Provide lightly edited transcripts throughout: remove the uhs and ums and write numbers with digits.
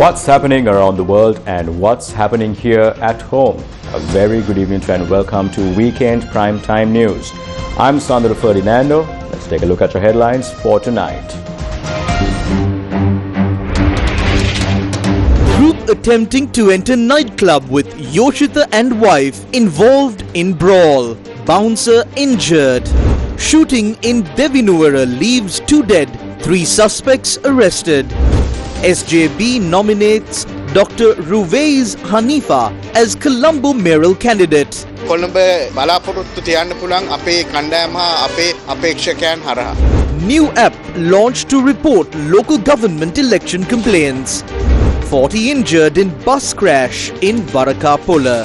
What's happening around the world and what's happening here at home? A very good evening and welcome to Weekend Primetime News. I'm Sandro Ferdinando. Let's take a look at your headlines for tonight. Group attempting to enter nightclub with Yoshita and wife involved in brawl. Bouncer injured. Shooting in Devinuvara leaves 2 dead. 3 suspects arrested. SJB nominates Dr. Ruwais Hanifa as Colombo mayoral candidate. Colombo බලාපොරොත්තු තියන්න පුළුවන් අපේ කණ්ඩායම හා අපේ අපේක්ෂකයන් හරහා. New app launched to report local government election complaints. 40 injured in bus crash in Varakapola.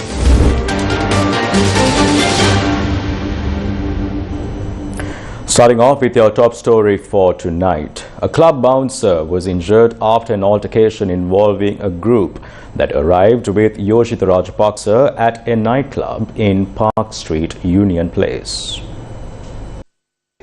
Starting off with your top story for tonight. A club bouncer was injured after an altercation involving a group that arrived with Yoshita Rajapaksa at a nightclub in Park Street, Union Place.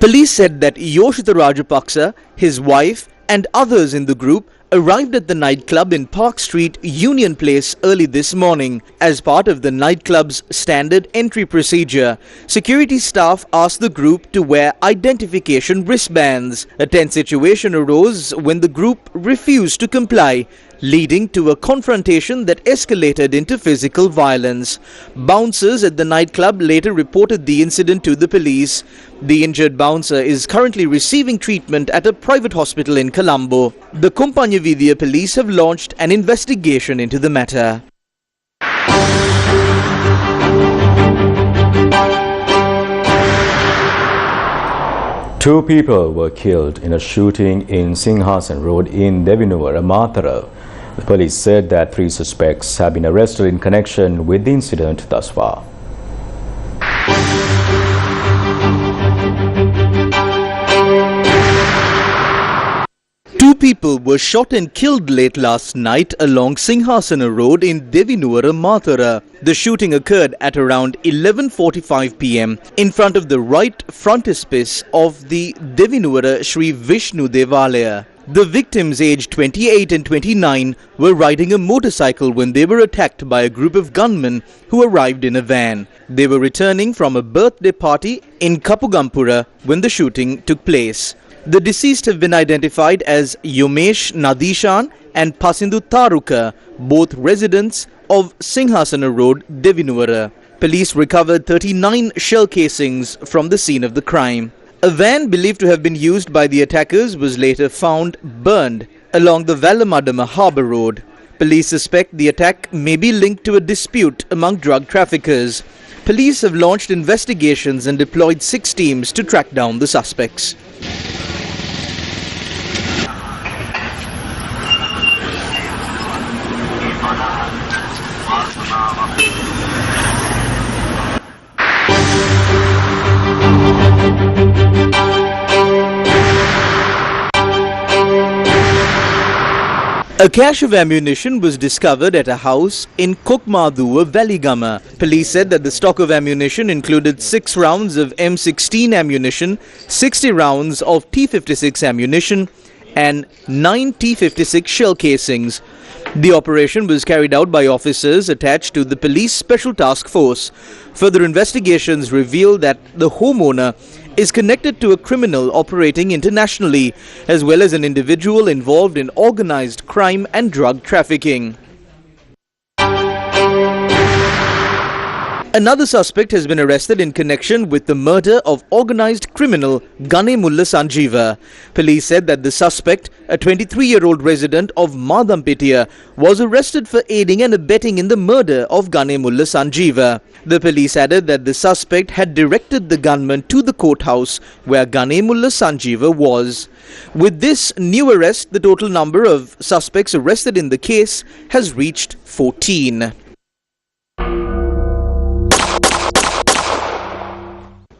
Police said that Yoshita Rajapaksa, his wife and others in the group arrived at the nightclub in Park Street, Union Place early this morning. As part of the nightclub's standard entry procedure, security staff asked the group to wear identification wristbands. A tense situation arose when the group refused to comply, leading to a confrontation that escalated into physical violence. Bouncers at the nightclub later reported the incident to the police. The injured bouncer is currently receiving treatment at a private hospital in Colombo. The Kumpanya police have launched an investigation into the matter. Two people were killed in a shooting in Singhasan Road in Devinuvara, Mathura. The police said that 3 suspects have been arrested in connection with the incident thus far. Two people were shot and killed late last night along Singhasana Road in Devinuvara, Mathura. The shooting occurred at around 11:45 p.m. in front of the right frontispice of the Devinuvara Sri Vishnu Devalaya. The victims, aged 28 and 29, were riding a motorcycle when they were attacked by a group of gunmen who arrived in a van. They were returning from a birthday party in Kapugampura when the shooting took place. The deceased have been identified as Yomesh Nadishan and Pasindu Taruka, both residents of Singhasana Road, Devinuvara. Police recovered 39 shell casings from the scene of the crime. A van believed to have been used by the attackers was later found burned along the Valamadama Harbour Road. Police suspect the attack may be linked to a dispute among drug traffickers. Police have launched investigations and deployed 6 teams to track down the suspects. A cache of ammunition was discovered at a house in Kokmaduwa, Valigama. Police said that the stock of ammunition included 6 rounds of M16 ammunition, 60 rounds of T56 ammunition, and 9 T56 shell casings. The operation was carried out by officers attached to the Police Special Task Force. Further investigations reveal that the homeowner is connected to a criminal operating internationally, as well as an individual involved in organized crime and drug trafficking. Another suspect has been arrested in connection with the murder of organized criminal Gane Mulla Sanjeeva. Police said that the suspect, a 23-year-old resident of Madampitia, was arrested for aiding and abetting in the murder of Gane Mulla Sanjeeva. The police added that the suspect had directed the gunman to the courthouse where Gane Mulla Sanjeeva was. With this new arrest, the total number of suspects arrested in the case has reached 14.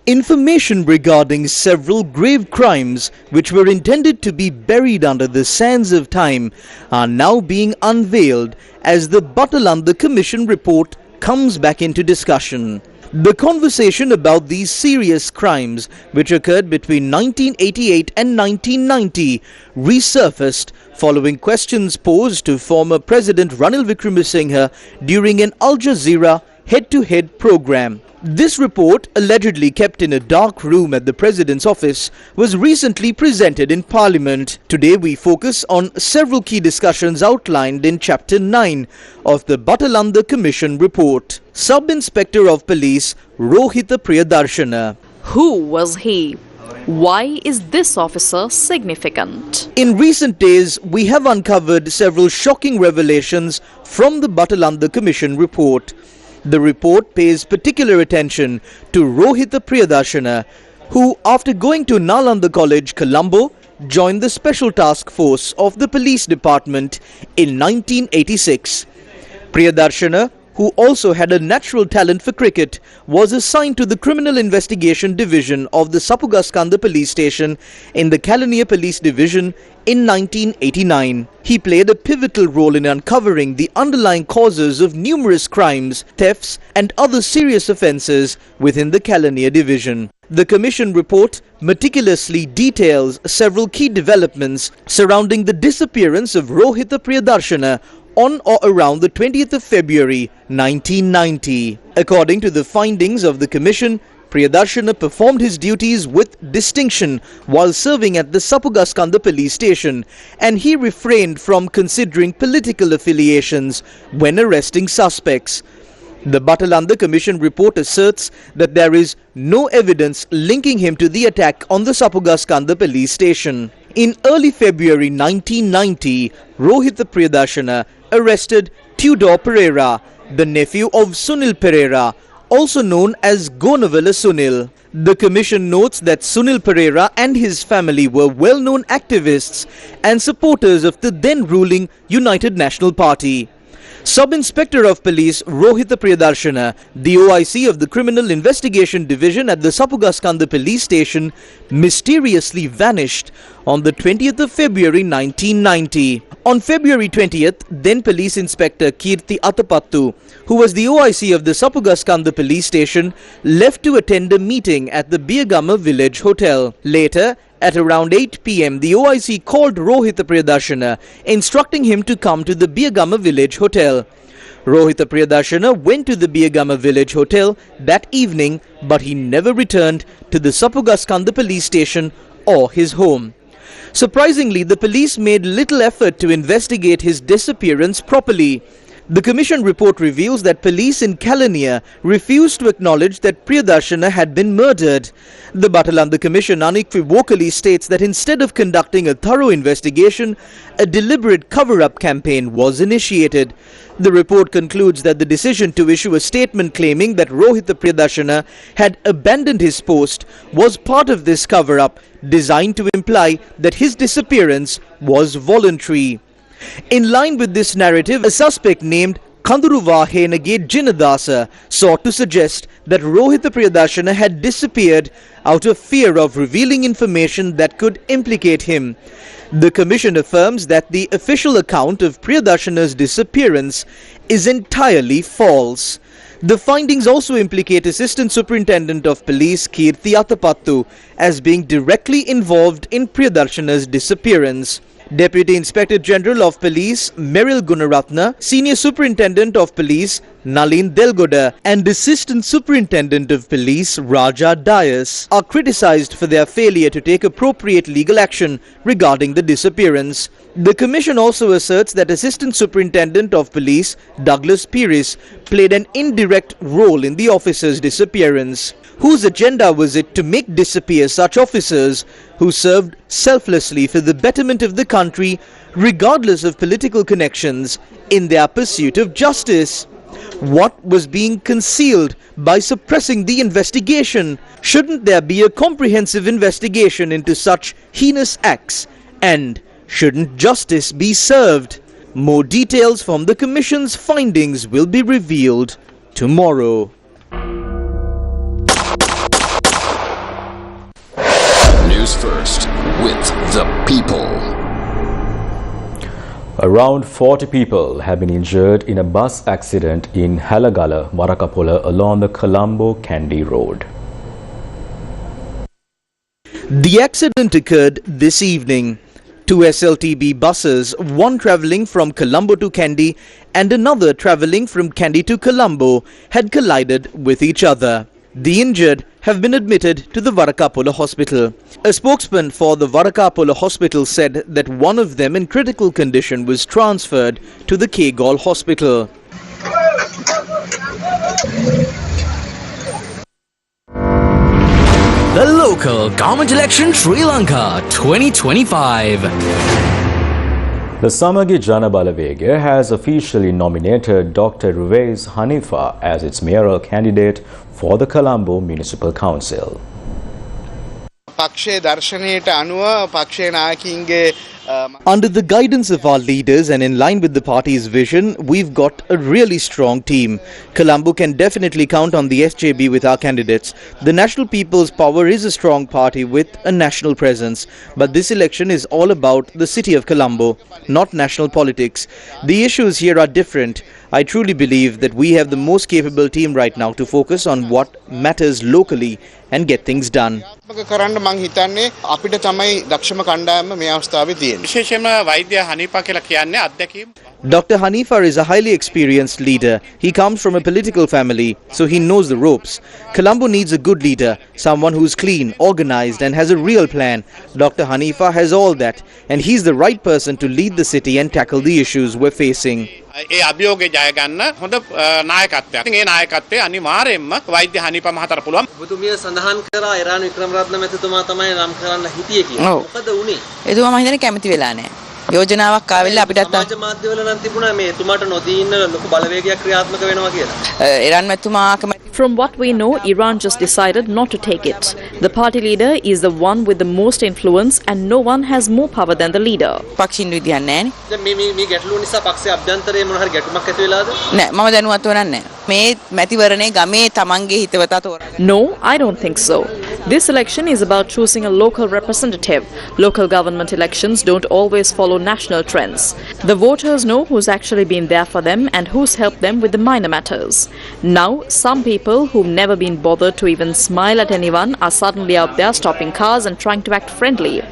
Information regarding several grave crimes which were intended to be buried under the sands of time are now being unveiled as the Batalanda Commission report comes back into discussion. The conversation about these serious crimes, which occurred between 1988 and 1990, resurfaced following questions posed to former President Ranil Wickremesinghe during an Al Jazeera head-to-head program. This report, allegedly kept in a dark room at the President's office, was recently presented in Parliament. Today we focus on several key discussions outlined in Chapter 9 of the Batalanda Commission report. Sub-Inspector of Police Rohita Priyadarshana. Who was he? Why is this officer significant? In recent days, we have uncovered several shocking revelations from the Batalanda Commission report. The report pays particular attention to Rohita Priyadarshana, who, after going to Nalanda College, Colombo, joined the Special Task Force of the Police Department in 1986. Priyadarshana, who also had a natural talent for cricket, was assigned to the Criminal Investigation Division of the Sapugaskanda Police Station in the Kalaniya Police Division in 1989. He played a pivotal role in uncovering the underlying causes of numerous crimes, thefts and other serious offences within the Kalaniya Division. The Commission report meticulously details several key developments surrounding the disappearance of Rohita Priyadarshana on or around the 20th of February 1990. According to the findings of the Commission, Priyadarshana performed his duties with distinction while serving at the Sapugaskanda police station, and he refrained from considering political affiliations when arresting suspects. The Batalanda Commission report asserts that there is no evidence linking him to the attack on the Sapugaskanda police station. In early February 1990, Rohita Priyadarshana arrested Tudor Pereira, the nephew of Sunil Pereira, also known as Gonavala Sunil. The Commission notes that Sunil Pereira and his family were well-known activists and supporters of the then-ruling United National Party. Sub-Inspector of Police Rohita Priyadarshana, the OIC of the Criminal Investigation Division at the Sapugaskanda Police Station, mysteriously vanished on the 20th of February 1990. On February 20th, then Police Inspector Kirti Atapattu, who was the OIC of the Sapugaskanda Police Station, left to attend a meeting at the Biyagama Village Hotel. Later, at around 8 p.m, the OIC called Rohita Priyadarshana, instructing him to come to the Biyagama Village Hotel. Rohita Priyadarshana went to the Biyagama Village Hotel that evening, but he never returned to the Sapugaskanda police station or his home. Surprisingly, the police made little effort to investigate his disappearance properly. The Commission report reveals that police in Kalaniya refused to acknowledge that Priyadarshana had been murdered. The Batalanda Commission unequivocally states that instead of conducting a thorough investigation, a deliberate cover-up campaign was initiated. The report concludes that the decision to issue a statement claiming that Rohita Priyadarshana had abandoned his post was part of this cover-up, designed to imply that his disappearance was voluntary. In line with this narrative, a suspect named Kanduruva Henage Jinadasa sought to suggest that Rohita Priyadarshana had disappeared out of fear of revealing information that could implicate him. The Commission affirms that the official account of Priyadarshana's disappearance is entirely false. The findings also implicate Assistant Superintendent of Police Kirti Atapattu as being directly involved in Priyadarshana's disappearance. Deputy Inspector General of Police Meryl Gunaratna, Senior Superintendent of Police Nalin Delgoda and Assistant Superintendent of Police Raja Dias are criticized for their failure to take appropriate legal action regarding the disappearance. The Commission also asserts that Assistant Superintendent of Police Douglas Pires played an indirect role in the officer's disappearance. Whose agenda was it to make disappear such officers who served selflessly for the betterment of the country, regardless of political connections, in their pursuit of justice? What was being concealed by suppressing the investigation? Shouldn't there be a comprehensive investigation into such heinous acts? And shouldn't justice be served? More details from the Commission's findings will be revealed tomorrow. Newsfirst with the people. Around 40 people have been injured in a bus accident in Halagala, Warakapola along the Colombo-Kandy road. The accident occurred this evening. Two SLTB buses, one travelling from Colombo to Kandy and another travelling from Kandy to Colombo, had collided with each other. The injured have been admitted to the Varakapola hospital. A spokesman for the Varakapola hospital said that one of them in critical condition was transferred to the K-Gol hospital. The local government election Sri Lanka 2025. The Samagi Jana Balavegya has officially nominated Dr. Ruwais Hanifa as its mayoral candidate for the Colombo Municipal Council. Under the guidance of our leaders and in line with the party's vision, we've got a really strong team. Colombo can definitely count on the SJB with our candidates. The National People's Power is a strong party with a national presence. But this election is all about the city of Colombo, not national politics. The issues here are different. I truly believe that we have the most capable team right now to focus on what matters locally and get things done. Dr. Hanifa is a highly experienced leader. He comes from a political family, so he knows the ropes. Colombo needs a good leader, someone who's clean, organized and has a real plan. Dr. Hanifa has all that, and he's the right person to lead the city and tackle the issues we're facing. යෝජනාවක් ආවෙලා අපිටත් මාධ්‍යවල නම් තිබුණා මේ එතුමාට නොදී ඉන්න ලොකු බලවේගයක් ක්‍රියාත්මක වෙනවා කියලා. ඉරාන් මැතිතුමා From what we know, Iran just decided not to take it. The party leader is the one with the most influence and no one has more power than the leader. පක්ෂින් විදියක් නැහැ නේ. දැන් මේ ගැටලුව නිසා පක්ෂයේ අභ්‍යන්තරයේ මොන හරි ගැටුමක් ඇති වෙලාද? නෑ මම දැනුවත් වෙන්නේ නැහැ. මේ මැතිවරණේ ගමේ තමන්ගේ හිතවතා තෝරා. No, I don't think so. This election is about choosing a local representative. Local government elections don't always follow national trends. The voters know who's actually been there for them and who's helped them with the minor matters. Now, some people who've never been bothered to even smile at anyone are suddenly out there stopping cars and trying to act friendly.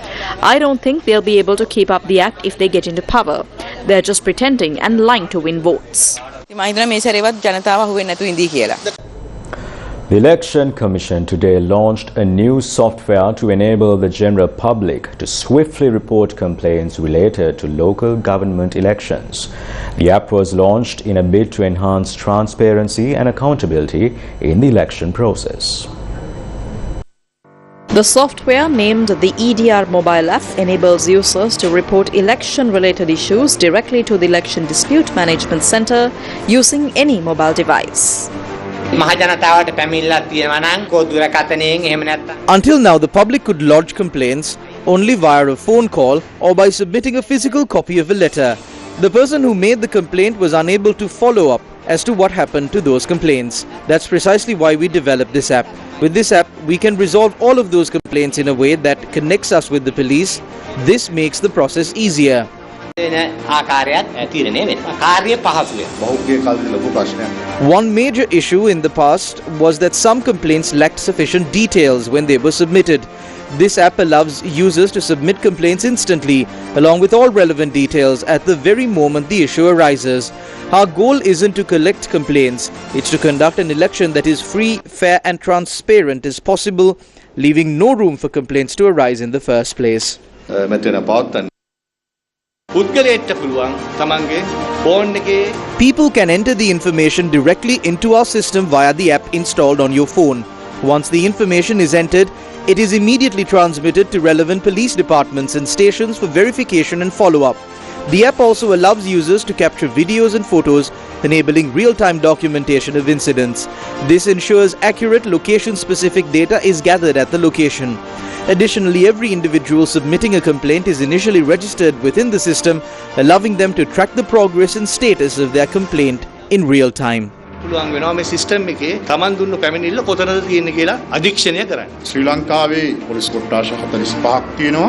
I don't think they'll be able to keep up the act if they get into power. They're just pretending and lying to win votes. The Election Commission today launched a new software to enable the general public to swiftly report complaints related to local government elections. The app was launched in a bid to enhance transparency and accountability in the election process. The software, named the EDR mobile app, enables users to report election-related issues directly to the Election Dispute Management Center using any mobile device. Until now, the public could lodge complaints only via a phone call or by submitting a physical copy of a letter. The person who made the complaint was unable to follow up as to what happened to those complaints. That's precisely why we developed this app. With this app, we can resolve all of those complaints in a way that connects us with the police. This makes the process easier. One major issue in the past was that some complaints lacked sufficient details when they were submitted. This app allows users to submit complaints instantly, along with all relevant details at the very moment the issue arises. Our goal isn't to collect complaints, it's to conduct an election that is free, fair and transparent as possible, leaving no room for complaints to arise in the first place. People can enter the information directly into our system via the app installed on your phone. Once the information is entered, it is immediately transmitted to relevant police departments and stations for verification and follow-up. The app also allows users to capture videos and photos, enabling real-time documentation of incidents. This ensures accurate location-specific data is gathered at the location. Additionally, every individual submitting a complaint is initially registered within the system, allowing them to track the progress and status of their complaint in real time. පුළුවන් වෙනවා මේ system එකේ Taman දුන්න පැමිණිල්ල කොතනද තියෙන්නේ කියලා අධීක්ෂණය කරන්න. ශ්‍රී ලංකාවේ පොලිස් කොට්ටාශ 45ක් තියෙනවා.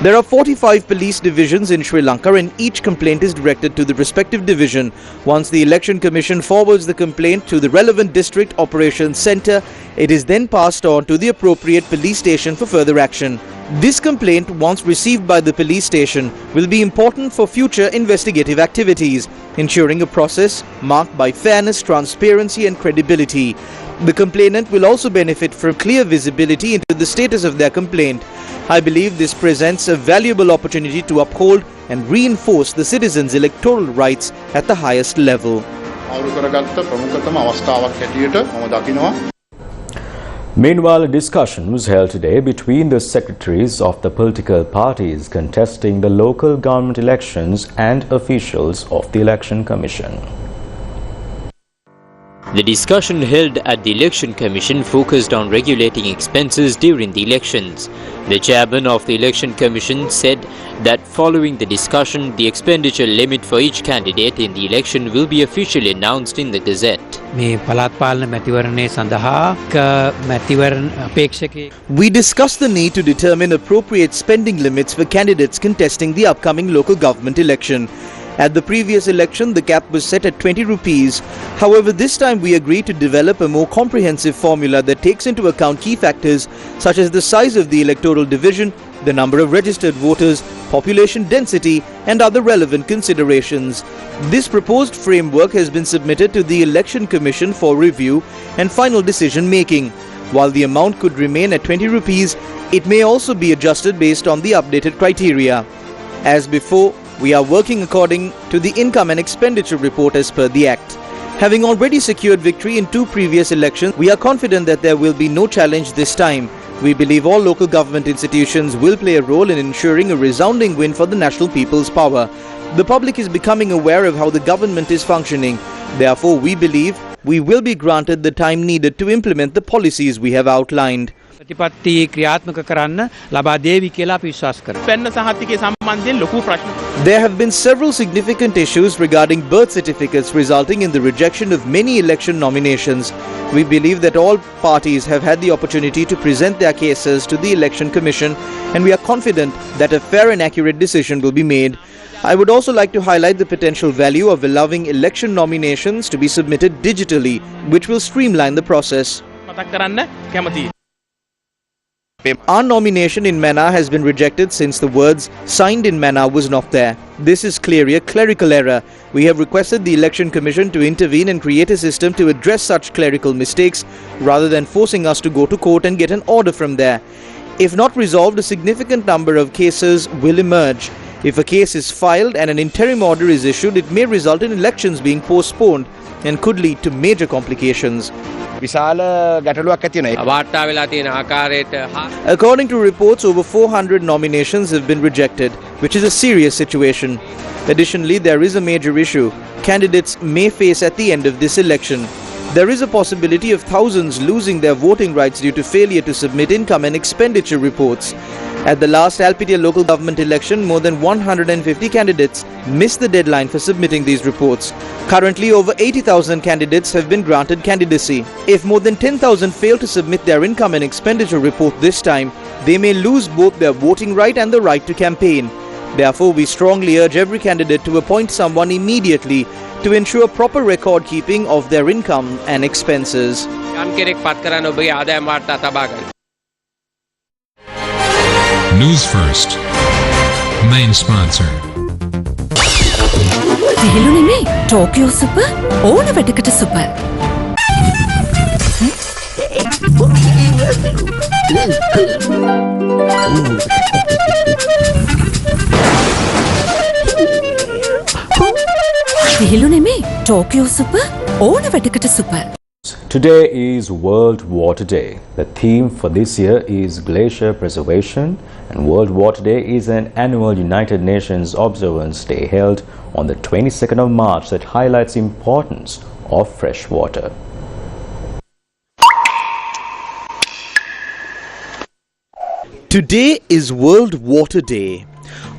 There are 45 police divisions in Sri Lanka and each complaint is directed to the respective division. Once the Election Commission forwards the complaint to the relevant district operations centre, it is then passed on to the appropriate police station for further action. This complaint, once received by the police station, will be important for future investigative activities, ensuring a process marked by fairness, transparency and credibility. The complainant will also benefit from clear visibility into the status of their complaint. I believe this presents a valuable opportunity to uphold and reinforce the citizens' electoral rights at the highest level. Meanwhile, a discussion was held today between the secretaries of the political parties contesting the local government elections and officials of the Election Commission. The discussion held at the Election Commission focused on regulating expenses during the elections. The chairman of the Election Commission said that following the discussion, the expenditure limit for each candidate in the election will be officially announced in the Gazette. We discussed the need to determine appropriate spending limits for candidates contesting the upcoming local government election. At the previous election, the cap was set at 20 rupees. However, this time we agreed to develop a more comprehensive formula that takes into account key factors such as the size of the electoral division, the number of registered voters, population density and other relevant considerations. This proposed framework has been submitted to the Election Commission for review and final decision making. While the amount could remain at 20 rupees, it may also be adjusted based on the updated criteria. As before, we are working according to the income and expenditure report as per the Act. Having already secured victory in 2 previous elections, we are confident that there will be no challenge this time. We believe all local government institutions will play a role in ensuring a resounding win for the national people's power. The public is becoming aware of how the government is functioning. Therefore, we believe we will be granted the time needed to implement the policies we have outlined. There have been several significant issues regarding birth certificates resulting in the rejection of many election nominations. We believe that all parties have had the opportunity to present their cases to the Election Commission and we are confident that a fair and accurate decision will be made. I would also like to highlight the potential value of allowing election nominations to be submitted digitally, which will streamline the process. Our nomination in Manna has been rejected since the words "signed in Manna" was not there. This is clearly a clerical error. We have requested the Election Commission to intervene and create a system to address such clerical mistakes rather than forcing us to go to court and get an order from there. If not resolved, a significant number of cases will emerge. If a case is filed and an interim order is issued, it may result in elections being postponed and could lead to major complications. According to reports, over 400 nominations have been rejected, which is a serious situation. Additionally, there is a major issue candidates may face at the end of this election. There is a possibility of thousands losing their voting rights due to failure to submit income and expenditure reports. At the last Alpetia local government election, more than 150 candidates missed the deadline for submitting these reports. Currently, over 80,000 candidates have been granted candidacy. If more than 10,000 fail to submit their income and expenditure report this time, they may lose both their voting right and the right to campaign. Therefore, we strongly urge every candidate to appoint someone immediately to ensure proper record keeping of their income and expenses. Newsfirst, main sponsor. Tokyo Super, ඕන වැඩකට super. Tokyo Super, ඕන වැඩකට super. Today is World Water Day. The theme for this year is glacier preservation, and World Water Day is an annual United Nations Observance Day held on the 22nd of March that highlights the importance of fresh water. Today is World Water Day.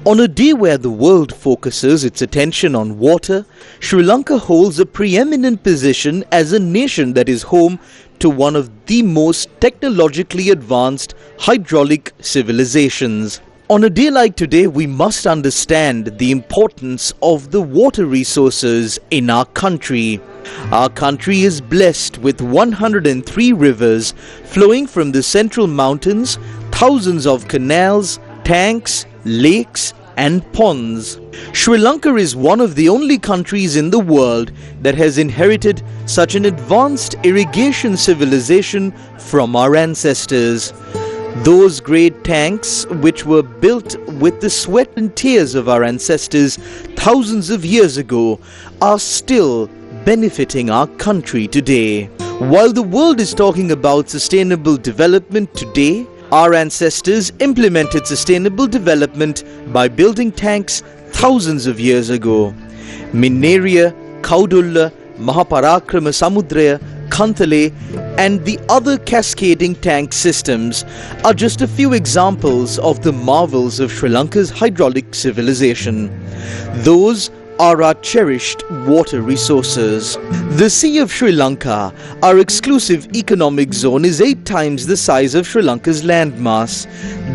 On a day where the world focuses its attention on water, Sri Lanka holds a preeminent position as a nation that is home to one of the most technologically advanced hydraulic civilizations. On a day like today, we must understand the importance of the water resources in our country. Our country is blessed with 103 rivers flowing from the central mountains, thousands of canals, tanks, lakes and ponds. Sri Lanka is one of the only countries in the world that has inherited such an advanced irrigation civilization from our ancestors. Those great tanks, which were built with the sweat and tears of our ancestors thousands of years ago, are still benefiting our country today. While the world is talking about sustainable development today, our ancestors implemented sustainable development by building tanks thousands of years ago. Minneria, Kaudulla, Mahaparakrama Samudraya, Kantale and the other cascading tank systems are just a few examples of the marvels of Sri Lanka's hydraulic civilization. Those are our cherished water resources. The Sea of Sri Lanka, our exclusive economic zone, is 8 times the size of Sri Lanka's landmass.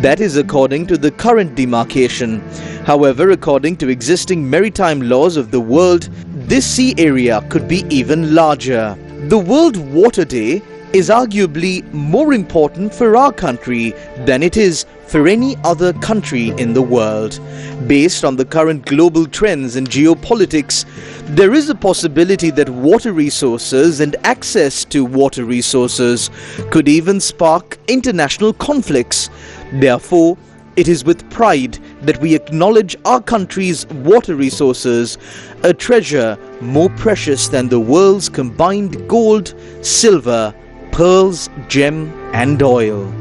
That is according to the current demarcation. However, according to existing maritime laws of the world, this sea area could be even larger. The World Water Day is arguably more important for our country than it is for any other country in the world. Based on the current global trends in geopolitics, there is a possibility that water resources and access to water resources could even spark international conflicts. Therefore, it is with pride that we acknowledge our country's water resources, a treasure more precious than the world's combined gold, silver, pearls, gem and oil.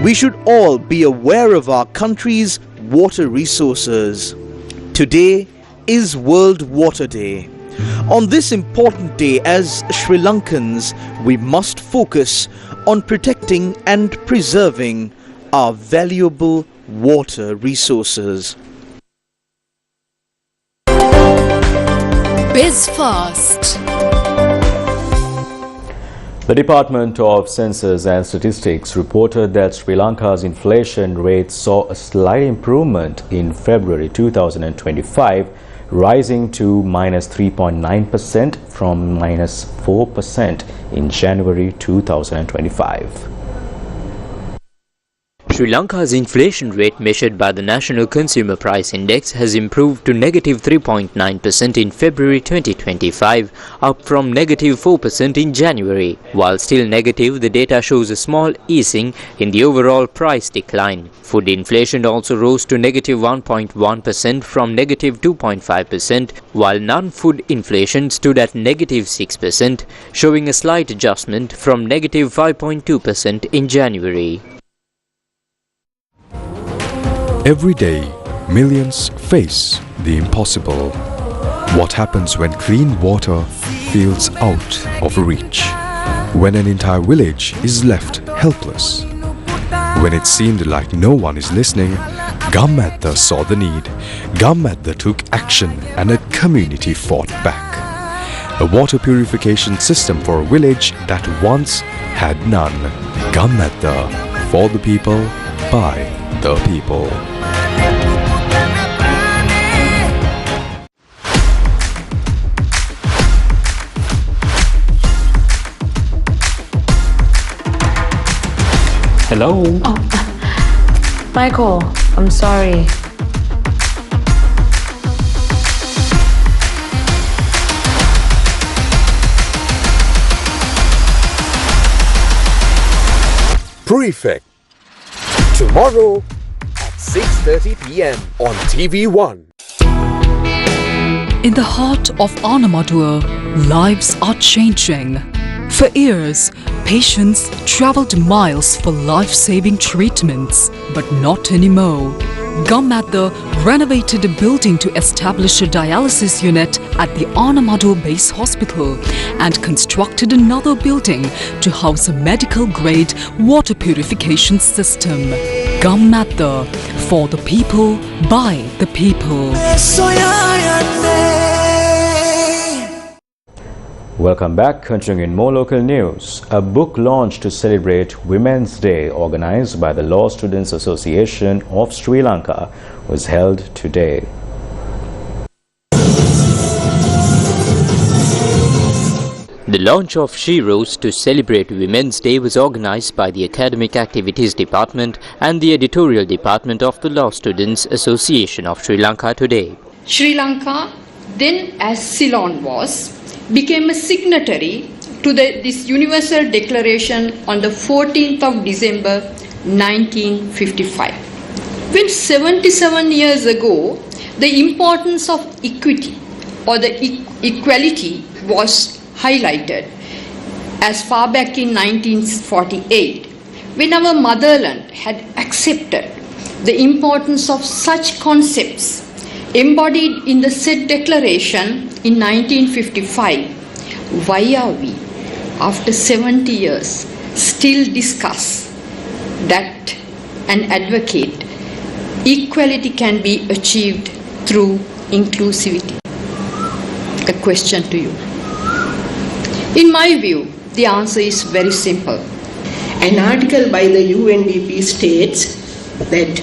We should all be aware of our country's water resources. Today is World Water Day. On this important day, as Sri Lankans, we must focus on protecting and preserving our valuable water resources. BizFast. The Department of Census and Statistics reported that Sri Lanka's inflation rate saw a slight improvement in February 2025, rising to -3.9% from -4% in January 2025. Sri Lanka's inflation rate measured by the National Consumer Price Index has improved to -3.9% in February 2025, up from -4% in January. While still negative, the data shows a small easing in the overall price decline. Food inflation also rose to -1.1% from -2.5%, while non-food inflation stood at -6%, showing a slight adjustment from -5.2% in January. Every day, millions face the impossible. What happens when clean water feels out of reach? When an entire village is left helpless? When it seemed like no one is listening, Gammatha saw the need. Gammatha took action and a community fought back. A water purification system for a village that once had none. Gammatha, for the people, by the people. Hello? Oh, Michael, I'm sorry. Prefect. Tomorrow at 6:30 p.m. on TV1. In the heart of Anamadua, lives are changing. For years, patients traveled miles for life-saving treatments, but not anymore. Gammatha renovated a building to establish a dialysis unit at the Anamadua Base Hospital and constructed another building to house a medical-grade water purification system. Gammatha, For the people, by the people. Welcome back. Continuing in more local news, a book launch to celebrate Women's Day organized by the Law Students Association of Sri Lanka was held today. The launch of She Rose to celebrate Women's Day was organized by the Academic Activities Department and the Editorial Department of the Law Students Association of Sri Lanka today. Sri Lanka, then as Ceylon was, became a signatory to this Universal Declaration on the 14th of December 1955. When 77 years ago, the importance of equity or the equality was highlighted as far back in 1948, when our motherland had accepted the importance of such concepts embodied in the said declaration in 1955, why are we, after 70 years, still discuss that and advocate equality can be achieved through inclusivity? A question to you. In my view, the answer is very simple. An article by the UNDP states that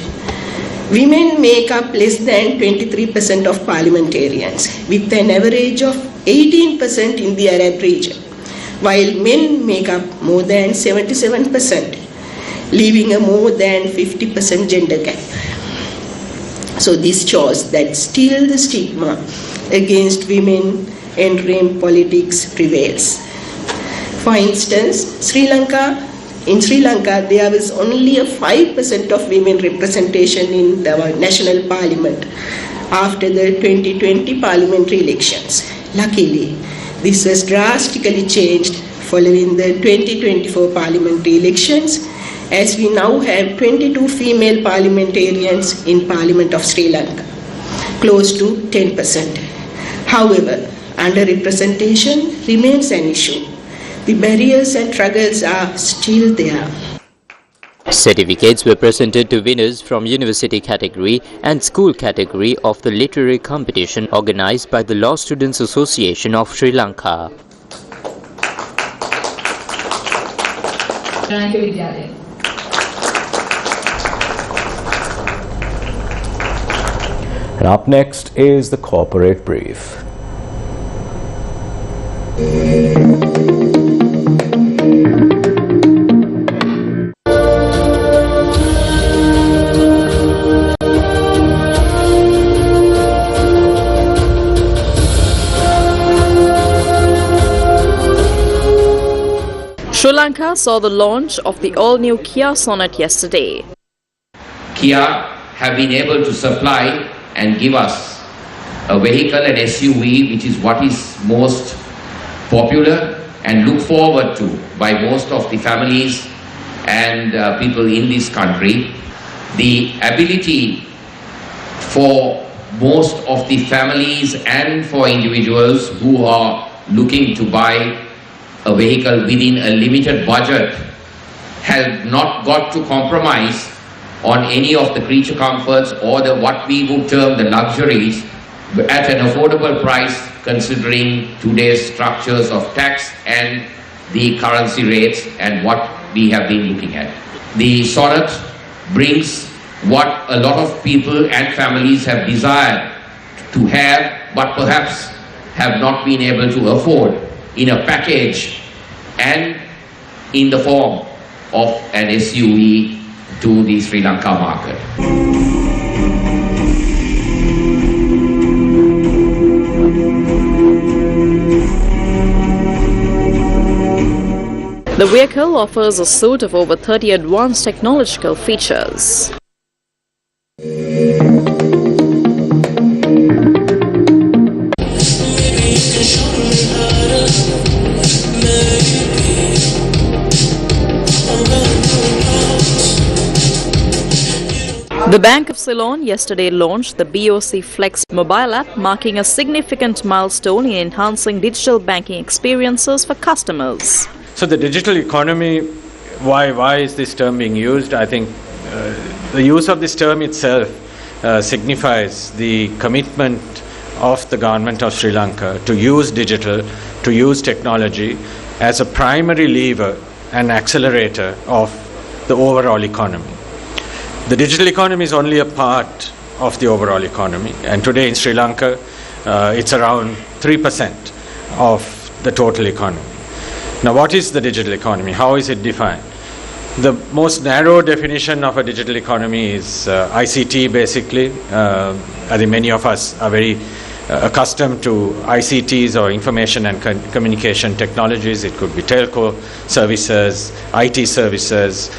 women make up less than 23% of parliamentarians, with an average of 18% in the Arab region, while men make up more than 77%, leaving a more than 50% gender gap. So this shows that still the stigma against women entering politics prevails. For instance, in Sri Lanka, there was only a 5% of women representation in the national parliament after the 2020 parliamentary elections. Luckily, this was drastically changed following the 2024 parliamentary elections, as we now have 22 female parliamentarians in Parliament of Sri Lanka, close to 10%. However, underrepresentation remains an issue. The barriers and struggles are still there. Certificates were presented to winners from university category and school category of the literary competition organized by the Law Students Association of Sri Lanka. And up next is the corporate brief. Sri Lanka saw the launch of the all-new Kia Sonet yesterday. Kia have been able to supply and give us a vehicle, an SUV, which is what is most popular and looked forward to by most of the families and people in this country. The ability for most of the families and for individuals who are looking to buy a vehicle within a limited budget have not got to compromise on any of the creature comforts or what we would term the luxuries at an affordable price, considering today's structures of tax and the currency rates and what we have been looking at. The Sonnet brings what a lot of people and families have desired to have, but perhaps have not been able to afford, in a package and in the form of an SUV to the Sri Lanka market. The vehicle offers a suite of over 30 advanced technological features. The Bank of Ceylon yesterday launched the BOC Flex mobile app, marking a significant milestone in enhancing digital banking experiences for customers. So the digital economy, why is this term being used? I think the use of this term itself signifies the commitment of the government of Sri Lanka to use digital, to use technology as a primary lever and accelerator of the overall economy. The digital economy is only a part of the overall economy, and today in Sri Lanka it's around 3% of the total economy. Now, what is the digital economy? How is it defined? The most narrow definition of a digital economy is ICT, basically. I think many of us are very accustomed to ICTs, or information and communication technologies. It could be telco services, IT services,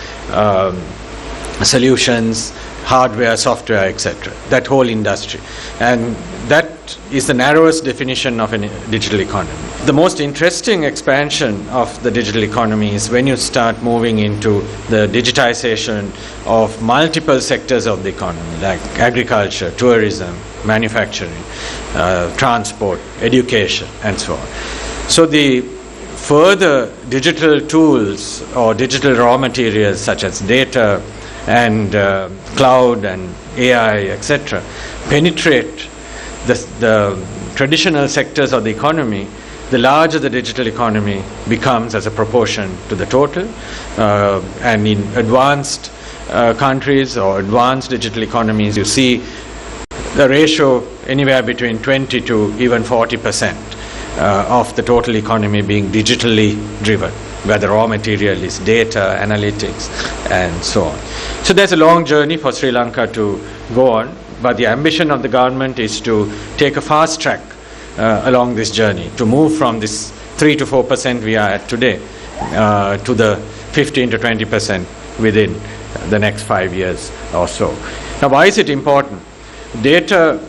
solutions, hardware, software, etc. That whole industry. And that is the narrowest definition of a digital economy. The most interesting expansion of the digital economy is when you start moving into the digitization of multiple sectors of the economy, like agriculture, tourism, manufacturing, transport, education, and so on. So the further digital tools or digital raw materials such as data and cloud and AI, etc., penetrate the traditional sectors of the economy, the larger the digital economy becomes as a proportion to the total. And in advanced countries or advanced digital economies, you see the ratio anywhere between 20 to even 40% of the total economy being digitally driven, where the raw material is data, analytics, and so on. So there's a long journey for Sri Lanka to go on, but the ambition of the government is to take a fast track along this journey, to move from this 3 to 4% we are at today to the 15 to 20% within the next 5 years or so. Now, why is it important? Data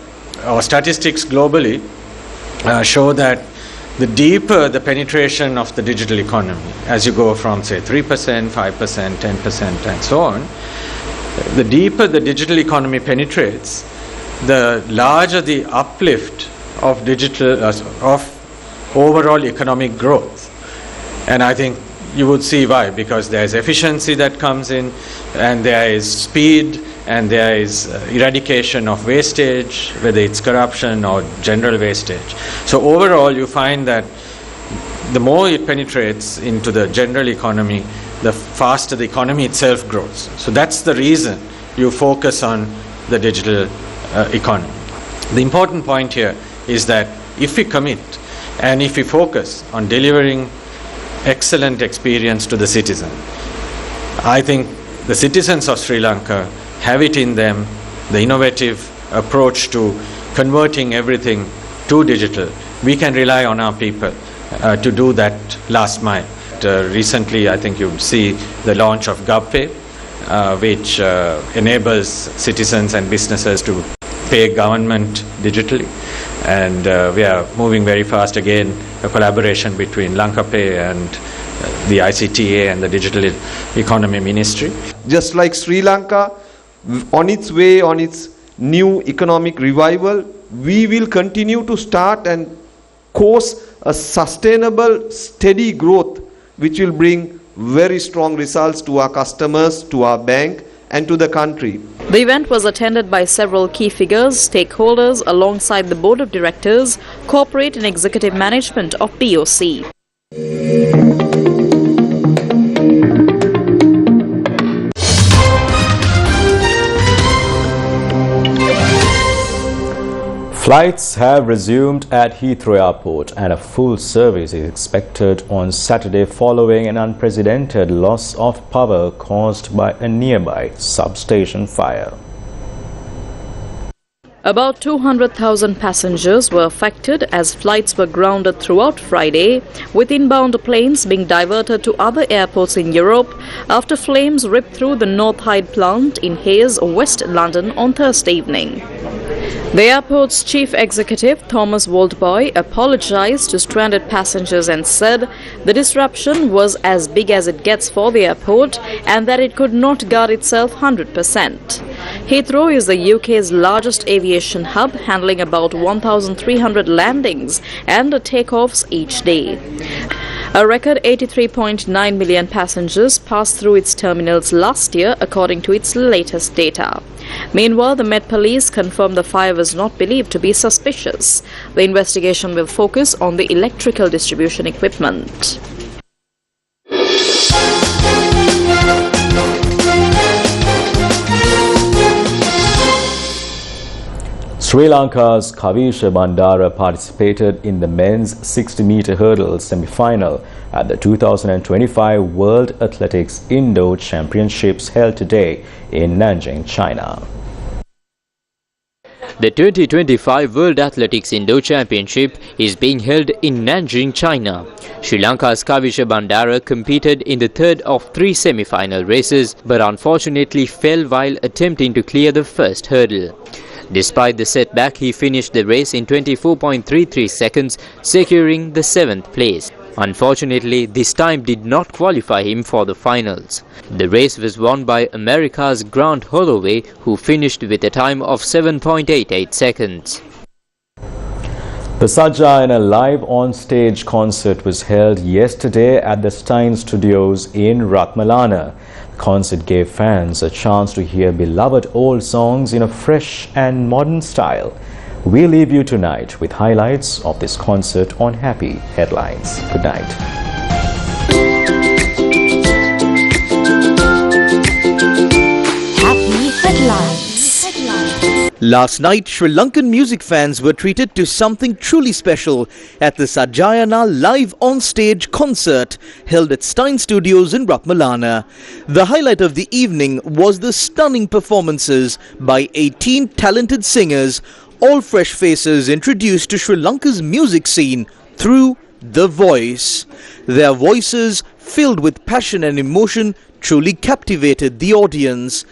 or statistics globally show that the deeper the penetration of the digital economy, as you go from, say, 3%, 5%, 10%, and so on, the deeper the digital economy penetrates, the larger the uplift of digital, of overall economic growth. And I think you would see why, because there is efficiency that comes in, and there is speed, and there is eradication of wastage, whether it's corruption or general wastage. So overall, you find that the more it penetrates into the general economy, the faster the economy itself grows. So that's the reason you focus on the digital economy. The important point here is that if we commit and if we focus on delivering excellent experience to the citizen, I think the citizens of Sri Lanka have it in them, the innovative approach to converting everything to digital. We can rely on our people to do that last mile. Recently, I think you'll see the launch of GovPay, which enables citizens and businesses to pay government digitally. And we are moving very fast again, a collaboration between Lanka Pay and the ICTA and the Digital Economy Ministry. Just like Sri Lanka, on its way, on its new economic revival, we will continue to start and course a sustainable, steady growth which will bring very strong results to our customers, to our bank, and to the country. The event was attended by several key figures, stakeholders alongside the Board of Directors, corporate and executive management of POC. Flights have resumed at Heathrow Airport and a full service is expected on Saturday following an unprecedented loss of power caused by a nearby substation fire. About 200,000 passengers were affected as flights were grounded throughout Friday, with inbound planes being diverted to other airports in Europe after flames ripped through the North Hyde plant in Hayes, West London on Thursday evening. The airport's chief executive, Thomas Waldboy, apologized to stranded passengers and said the disruption was as big as it gets for the airport and that it could not guard itself 100%. Heathrow is the UK's largest aviation hub, handling about 1,300 landings and takeoffs each day. A record 83.9 million passengers passed through its terminals last year, according to its latest data. Meanwhile, the Met Police confirmed the fire was not believed to be suspicious. The investigation will focus on the electrical distribution equipment. Sri Lanka's Kavisha Bandara participated in the men's 60-meter hurdle semi-final at the 2025 World Athletics Indoor Championships held today in Nanjing, China. The 2025 World Athletics Indoor Championship is being held in Nanjing, China. Sri Lanka's Kavisha Bandara competed in the third of three semi-final races but unfortunately fell while attempting to clear the first hurdle. Despite the setback, he finished the race in 24.33 seconds, securing the 7th place. Unfortunately, this time did not qualify him for the finals. The race was won by America's Grant Holloway, who finished with a time of 7.88 seconds. The Sajjayana live on-stage concert was held yesterday at the Stein Studios in Ratmalana. The concert gave fans a chance to hear beloved old songs in a fresh and modern style. We leave you tonight with highlights of this concert on Happy Headlines. Good night. Happy Headlines. Last night, Sri Lankan music fans were treated to something truly special at the Sajjayana live on-stage concert held at Stein Studios in Ratmalana. The highlight of the evening was the stunning performances by 18 talented singers, all fresh faces introduced to Sri Lanka's music scene through the voice. Their voices, filled with passion and emotion, truly captivated the audience.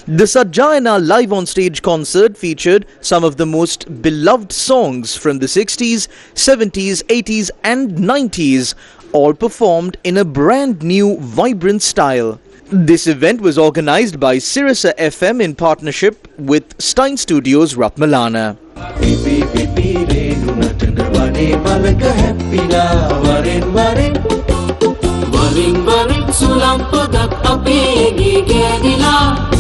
The Sajjayana live on-stage concert featured some of the most beloved songs from the 60s, 70s, 80s and 90s, all performed in a brand new, vibrant style. This event was organized by Sirasa FM in partnership with Stein Studios, Ratmalana. Waring waring sulam padak ape gi gedila